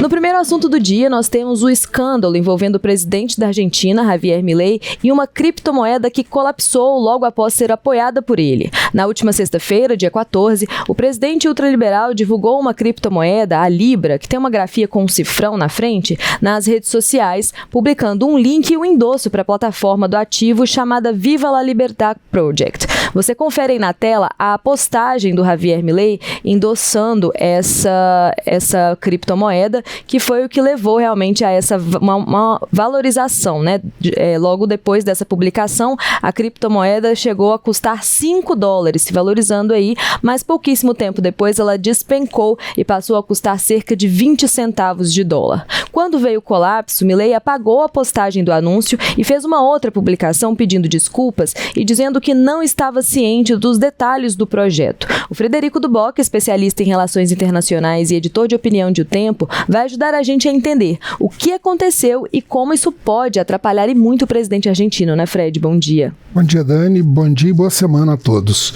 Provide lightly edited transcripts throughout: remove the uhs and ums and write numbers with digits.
No primeiro assunto do dia, nós temos o escândalo envolvendo o presidente da Argentina, Javier Milei, e uma criptomoeda que colapsou logo após ser apoiada por ele. Na última sexta-feira, dia 14, o presidente ultraliberal divulgou uma criptomoeda, a Libra, que tem uma grafia com um cifrão na frente, nas redes sociais, publicando um link e um endosso para a plataforma do ativo chamada Viva la Libertad Project. Você confere aí na tela a postagem do Javier Milei endossando essa criptomoeda, que foi o que levou realmente a uma valorização, né? Logo depois dessa publicação, a criptomoeda chegou a custar $5, se valorizando aí, mas pouquíssimo tempo depois ela despencou e passou a custar cerca de 20 centavos de dólar. Quando veio o colapso, Milei apagou a postagem do anúncio e fez uma outra publicação pedindo desculpas e dizendo que não estava ciente dos detalhes do projeto. O Frederico Duboc, especialista em relações internacionais e editor de opinião de O Tempo, vai ajudar a gente a entender o que aconteceu e como isso pode atrapalhar e muito o presidente argentino, né, Fred? Bom dia. Bom dia, Dani. Bom dia e boa semana a todos.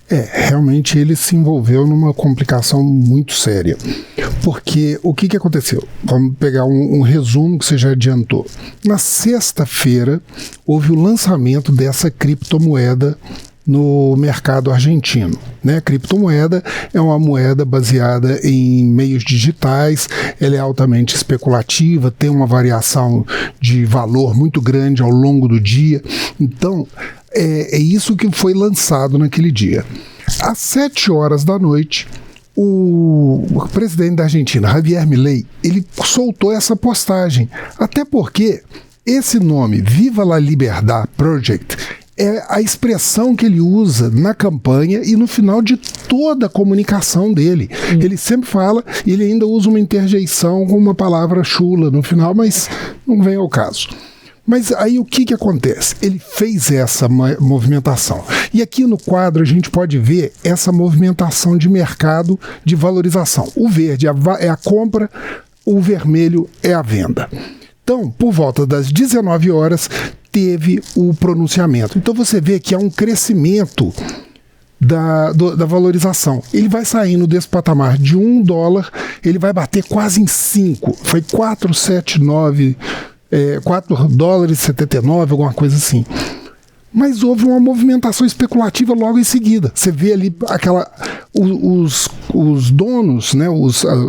Realmente ele se envolveu numa complicação muito séria. Porque o que aconteceu? Vamos pegar um resumo que você já adiantou. Na sexta-feira, houve o lançamento dessa criptomoeda no mercado argentino, né? A criptomoeda é uma moeda baseada em meios digitais, ela é altamente especulativa, tem uma variação de valor muito grande ao longo do dia. Então, é isso que foi lançado naquele dia. Às 7 horas da noite, o presidente da Argentina, Javier Milei, ele soltou essa postagem, até porque esse nome, Viva la Libertad Project, é a expressão que ele usa na campanha e no final de toda a comunicação dele. Ele sempre fala, e ele ainda usa uma interjeição com uma palavra chula no final, mas não vem ao caso. Mas aí o que acontece? Ele fez essa movimentação. E aqui no quadro a gente pode ver essa movimentação de mercado de valorização. O verde é a compra, o vermelho é a venda. Então, por volta das 19 horas, teve o pronunciamento. Então você vê que há um crescimento da valorização. Ele vai saindo desse patamar de $1, ele vai bater quase em 5. Foi 4,79, $4,79, alguma coisa assim. Mas houve uma movimentação especulativa logo em seguida. Você vê ali os donos, né,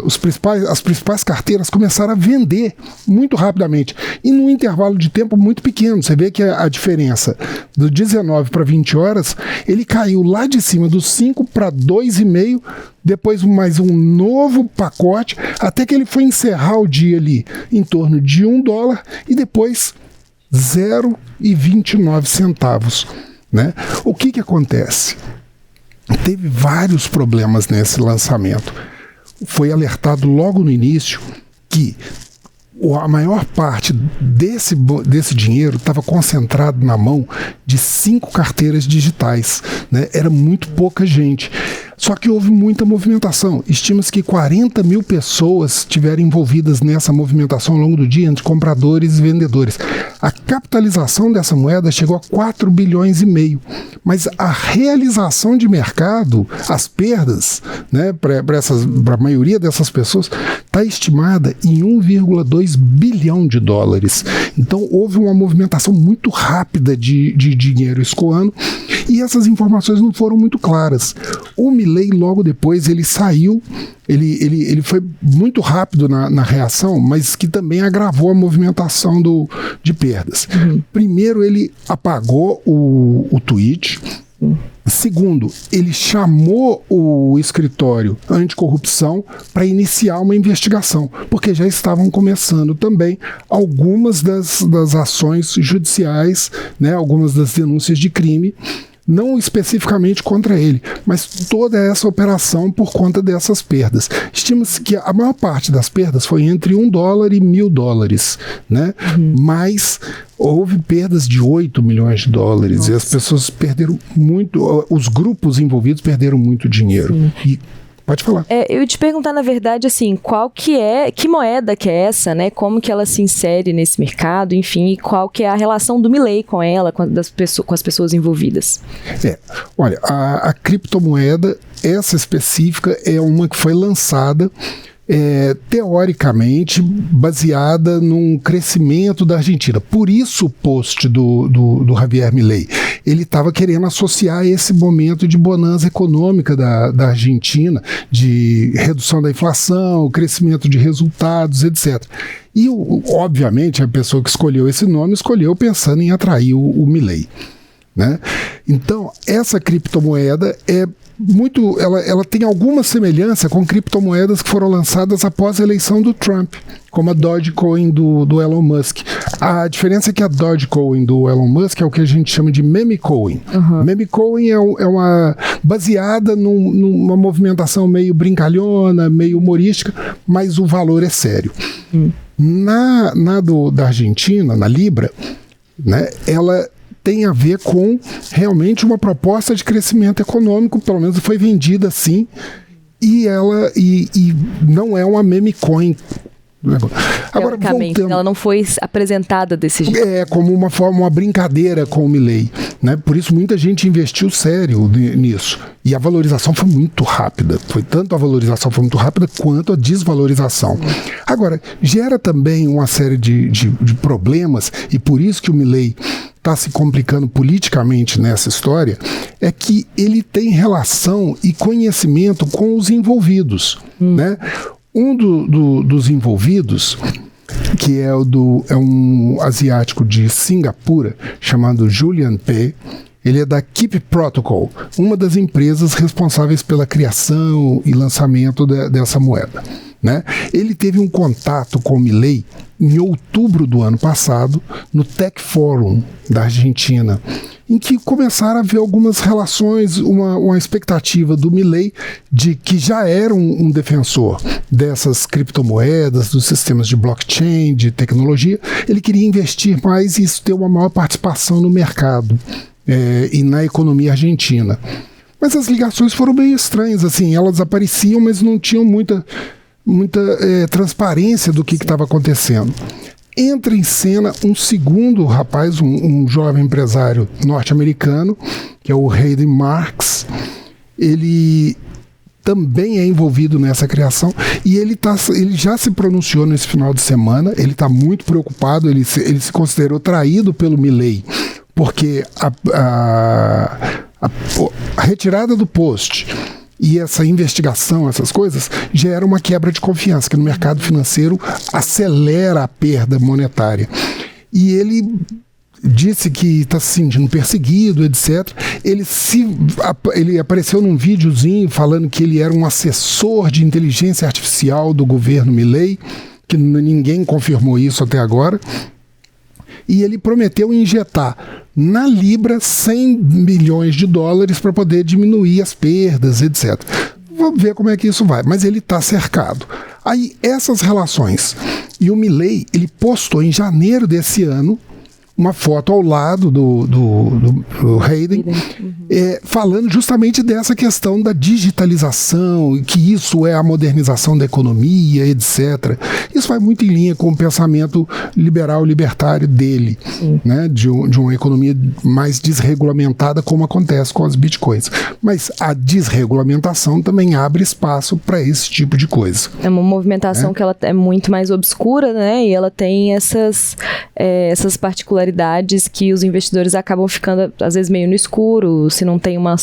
as principais carteiras começaram a vender muito rapidamente. E num intervalo de tempo muito pequeno. Você vê que a diferença do 19 para 20 horas, ele caiu lá de cima dos 5 para 2,5, depois mais um novo pacote, até que ele foi encerrar o dia ali em torno de $1 e depois 0,29 centavos, né? O que acontece? Teve vários problemas nesse lançamento. Foi alertado logo no início que a maior parte desse dinheiro estava concentrado na mão de 5 carteiras digitais, né? Era muito pouca gente. Só que houve muita movimentação. Estima-se que 40 mil pessoas estiveram envolvidas nessa movimentação ao longo do dia entre compradores e vendedores. A capitalização dessa moeda chegou a 4,5 bilhões. Mas a realização de mercado, as perdas, né, para a maioria dessas pessoas, está estimada em 1,2 bilhão de dólares. Então houve uma movimentação muito rápida de dinheiro escoando e essas informações não foram muito claras. O Milei, logo depois, ele saiu, ele foi muito rápido na reação, mas que também agravou a movimentação de perdas. Primeiro, ele apagou o tweet. Segundo, ele chamou o escritório anticorrupção para iniciar uma investigação, porque já estavam começando também algumas das ações judiciais, né, algumas das denúncias de crime, não especificamente contra ele, mas toda essa operação por conta dessas perdas. Estima-se que a maior parte das perdas foi entre $1 e $1.000, né? Mas houve perdas de 8 milhões de dólares. Nossa. E as pessoas perderam muito, os grupos envolvidos perderam muito dinheiro. E pode falar. Eu ia te perguntar, na verdade, assim, que moeda que é essa, né? Como que ela se insere nesse mercado, enfim, e qual que é a relação do Milei com ela, com as pessoas envolvidas? Olha, a criptomoeda, essa específica, é uma que foi lançada teoricamente baseada num crescimento da Argentina. Por isso o post do Javier Milei. Ele estava querendo associar esse momento de bonança econômica da Argentina, de redução da inflação, crescimento de resultados, etc. E, obviamente, a pessoa que escolheu esse nome escolheu pensando em atrair o Milei, né? Então, essa criptomoeda ela tem alguma semelhança com criptomoedas que foram lançadas após a eleição do Trump, como a Dogecoin do Elon Musk. A diferença é que a Dogecoin do Elon Musk é o que a gente chama de memecoin. Memecoin é uma baseada numa movimentação meio brincalhona, meio humorística, mas o valor é sério. Da Argentina, na Libra, né, ela tem a ver com realmente uma proposta de crescimento econômico, pelo menos foi vendida assim, e não é uma meme coin. Agora, ela não foi apresentada desse jeito. Como uma brincadeira com o Milei, né? Por isso muita gente investiu sério nisso. E a valorização foi muito rápida. Foi tanto a valorização foi muito rápida quanto a desvalorização. Agora, gera também uma série de problemas, e por isso que o Milei está se complicando politicamente nessa história, é que ele tem relação e conhecimento com os envolvidos, né? Um dos envolvidos, que é um asiático de Singapura, chamado Julian Pei, ele é da Keep Protocol, uma das empresas responsáveis pela criação e lançamento dessa moeda, né? Ele teve um contato com o Milei em outubro do ano passado, no Tech Forum da Argentina, em que começaram a haver algumas relações, uma expectativa do Milei de que já era um defensor dessas criptomoedas, dos sistemas de blockchain, de tecnologia. Ele queria investir mais e isso ter uma maior participação no mercado e na economia argentina. Mas as ligações foram bem estranhas, assim, elas apareciam, mas não tinham muita transparência do que estava acontecendo. Entra em cena um segundo rapaz, um jovem empresário norte-americano, que é o Hayden Marks. Ele também é envolvido nessa criação e ele já se pronunciou nesse final de semana. Ele está muito preocupado, ele se considerou traído pelo Milei, porque a retirada do post e essa investigação, essas coisas, gera uma quebra de confiança, que no mercado financeiro acelera a perda monetária. E ele disse que está se sentindo perseguido, etc. Ele apareceu num videozinho falando que ele era um assessor de inteligência artificial do governo Milei, que ninguém confirmou isso até agora. E ele prometeu injetar na Libra 100 milhões de dólares para poder diminuir as perdas, etc. Vamos ver como é que isso vai. Mas ele está cercado. Aí, essas relações. E o Milei, ele postou em janeiro desse ano uma foto ao lado do Hayden, falando justamente dessa questão da digitalização, que isso é a modernização da economia, etc. Isso vai muito em linha com o pensamento liberal, libertário dele, né? De uma economia mais desregulamentada, como acontece com as bitcoins. Mas a desregulamentação também abre espaço para esse tipo de coisa. É uma movimentação que ela é muito mais obscura, né? E ela tem essas particularidades que os investidores acabam ficando, às vezes, meio no escuro, se não tem uma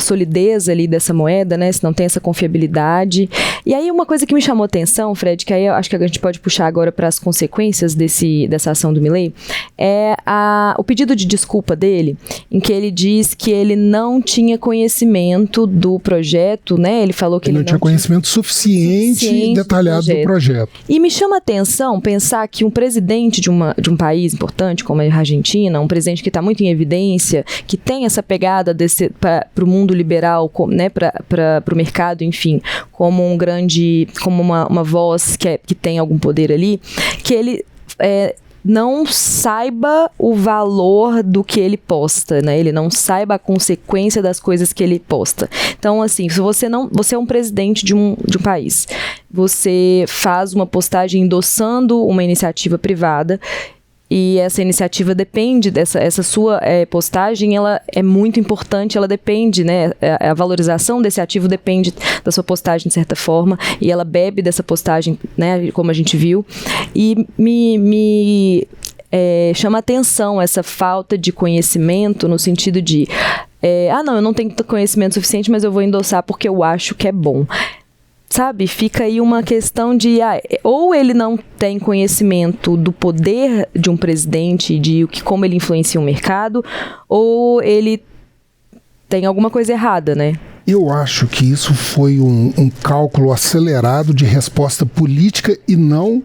solidez ali dessa moeda, né? Se não tem essa confiabilidade. E aí, uma coisa que me chamou a atenção, Fred, que aí eu acho que a gente pode puxar agora para as consequências dessa ação do Milei, é o pedido de desculpa dele, em que ele diz que ele não tinha conhecimento do projeto, né? Ele falou que ele não tinha conhecimento suficiente e detalhado do projeto. E me chama a atenção pensar que um presidente de um país importante, como a Argentina, um presidente que está muito em evidência, que tem essa pegada para o mundo liberal, né, para o mercado, enfim, como uma voz que tem algum poder ali, que ele não saiba o valor do que ele posta, né? Ele não saiba a consequência das coisas que ele posta. Então, assim, se você é um presidente de um país, você faz uma postagem endossando uma iniciativa privada, E essa iniciativa depende essa sua postagem, ela é muito importante, ela depende, né? A valorização desse ativo depende da sua postagem, de certa forma, e ela bebe dessa postagem, né? Como a gente viu. E me chama atenção essa falta de conhecimento, no sentido de não, eu não tenho conhecimento suficiente, mas eu vou endossar porque eu acho que é bom. Sabe, fica aí uma questão de ou ele não tem conhecimento do poder de um presidente, de como ele influencia o mercado, ou ele tem alguma coisa errada, né? Eu acho que isso foi um cálculo acelerado de resposta política e não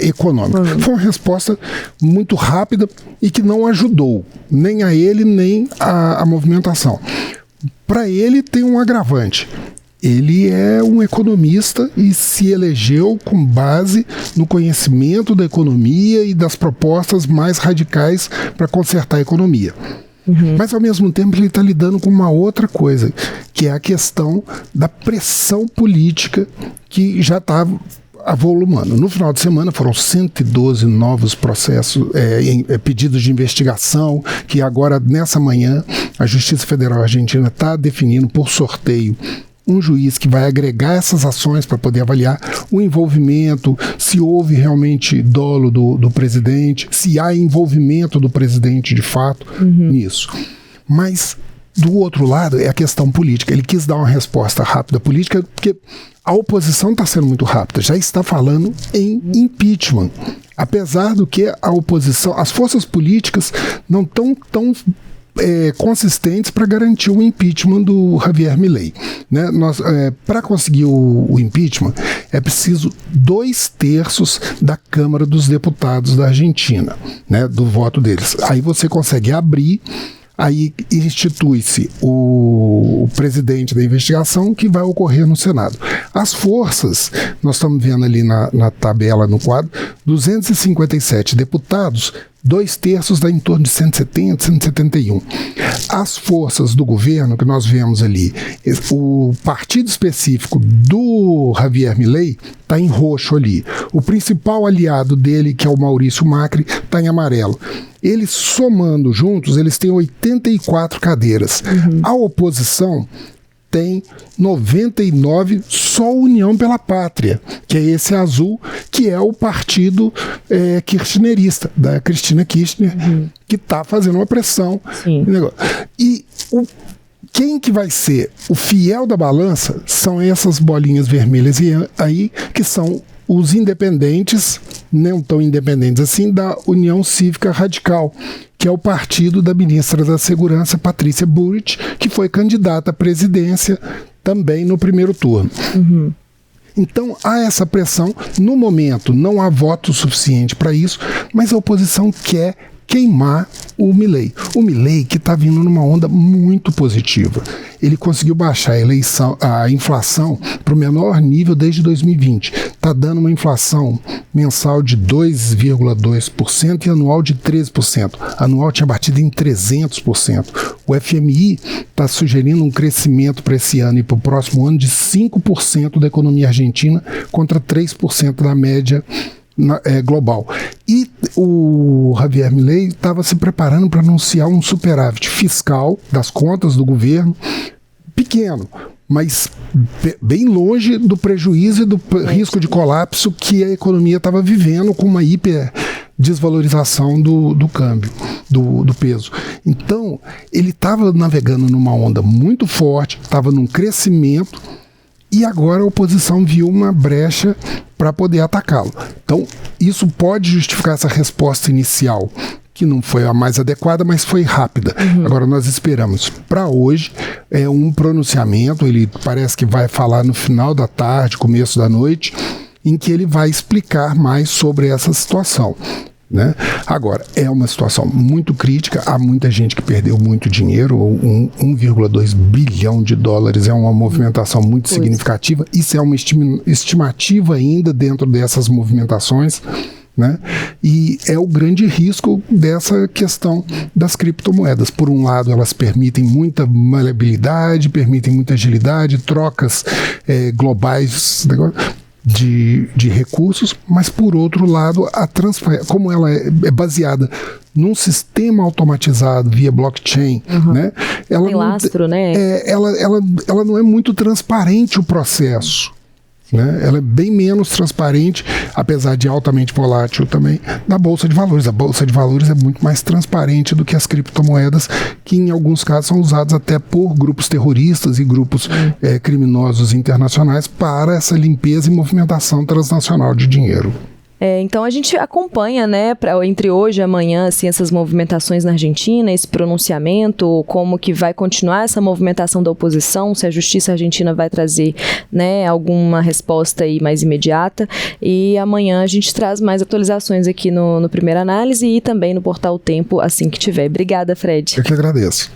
econômica. Foi uma resposta muito rápida e que não ajudou nem a ele, nem a movimentação. Para ele tem um agravante. Ele é um economista e se elegeu com base no conhecimento da economia e das propostas mais radicais para consertar a economia. Mas, ao mesmo tempo, ele está lidando com uma outra coisa, que é a questão da pressão política que já está avolumando. No final de semana foram 112 novos processos, pedidos de investigação, que agora, nessa manhã, a Justiça Federal Argentina está definindo por sorteio um juiz que vai agregar essas ações para poder avaliar o envolvimento, se houve realmente dolo do presidente, se há envolvimento do presidente de fato nisso. Mas, do outro lado, é a questão política. Ele quis dar uma resposta rápida política, porque a oposição está sendo muito rápida, já está falando em impeachment. Apesar do que a oposição, as forças políticas não estão tão consistentes para garantir o impeachment do Javier Milei, né? Para conseguir o impeachment é preciso 2/3 da Câmara dos Deputados da Argentina, né? Do voto deles. Aí você consegue abrir, aí institui-se o presidente da investigação, que vai ocorrer no Senado. As forças, nós estamos vendo ali na tabela, no quadro, 257 deputados, 2/3 dá em torno de 170, 171. As forças do governo, que nós vemos ali, o partido específico do Javier Milei está em roxo ali. O principal aliado dele, que é o Maurício Macri, está em amarelo. Eles, somando juntos, eles têm 84 cadeiras. A oposição tem 99, só União pela Pátria, que é esse azul, que é o partido kirchnerista, da Cristina Kirchner, que está fazendo uma pressão. E quem que vai ser o fiel da balança são essas bolinhas vermelhas aí, que são os independentes, não tão independentes assim, da União Cívica Radical, que é o partido da ministra da Segurança, Patrícia Bullrich, que foi candidata à presidência também no primeiro turno. Então há essa pressão. No momento não há voto suficiente para isso, mas a oposição quer queimar o Milei. O Milei, que está vindo numa onda muito positiva. Ele conseguiu baixar a inflação para o menor nível desde 2020. Está dando uma inflação mensal de 2,2% e anual de 13%. Anual tinha batido em 300%. O FMI está sugerindo um crescimento para esse ano e para o próximo ano de 5% da economia argentina contra 3% da média global. E o Javier Milei estava se preparando para anunciar um superávit fiscal das contas do governo pequeno, mas bem longe do prejuízo e do risco de colapso que a economia estava vivendo, com uma hiper desvalorização do câmbio, do peso. Então, ele estava navegando numa onda muito forte, estava num crescimento, e agora a oposição viu uma brecha para poder atacá-lo. Então, isso pode justificar essa resposta inicial, que não foi a mais adequada, mas foi rápida. Agora, nós esperamos para hoje um pronunciamento, ele parece que vai falar no final da tarde, começo da noite, em que ele vai explicar mais sobre essa situação. Né? Agora, é uma situação muito crítica, há muita gente que perdeu muito dinheiro, 1,2 bilhão de dólares é uma movimentação muito significativa. Isso é uma estimativa ainda dentro dessas movimentações, né? E é o grande risco dessa questão das criptomoedas. Por um lado, elas permitem muita maleabilidade, permitem muita agilidade, trocas globais. de recursos, mas por outro lado, como ela é baseada num sistema automatizado via blockchain, né? Ela tem lastro, né? Ela não é muito transparente o processo. Né? Ela é bem menos transparente, apesar de altamente volátil também, da Bolsa de Valores. A Bolsa de Valores é muito mais transparente do que as criptomoedas, que em alguns casos são usadas até por grupos terroristas e grupos criminosos internacionais para essa limpeza e movimentação transnacional de dinheiro. Então a gente acompanha, né, entre hoje e amanhã, assim, essas movimentações na Argentina, esse pronunciamento, como que vai continuar essa movimentação da oposição, se a justiça argentina vai trazer, né, alguma resposta aí mais imediata. E amanhã a gente traz mais atualizações aqui no Primeira Análise e também no Portal Tempo, assim que tiver. Obrigada, Fred. Eu que agradeço.